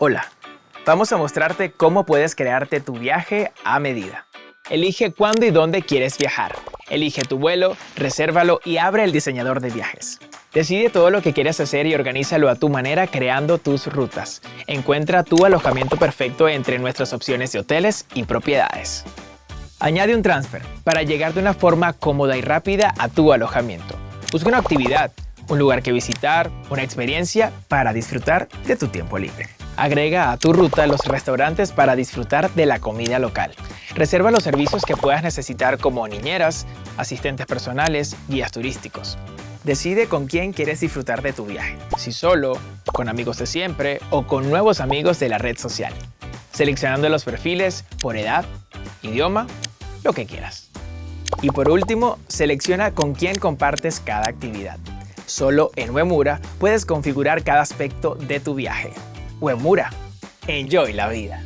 Hola, vamos a mostrarte cómo puedes crearte tu viaje a medida. Elige cuándo y dónde quieres viajar. Elige tu vuelo, resérvalo y abre el diseñador de viajes. Decide todo lo que quieres hacer y organízalo a tu manera creando tus rutas. Encuentra tu alojamiento perfecto entre nuestras opciones de hoteles y propiedades. Añade un transfer para llegar de una forma cómoda y rápida a tu alojamiento. Busca una actividad, un lugar que visitar, una experiencia para disfrutar de tu tiempo libre. Agrega a tu ruta los restaurantes para disfrutar de la comida local. Reserva los servicios que puedas necesitar como niñeras, asistentes personales, guías turísticos. Decide con quién quieres disfrutar de tu viaje, si solo, con amigos de siempre o con nuevos amigos de la red social. Seleccionando los perfiles por edad, idioma, lo que quieras. Y por último, selecciona con quién compartes cada actividad. Solo en Uemura puedes configurar cada aspecto de tu viaje. Uemura, enjoy la vida.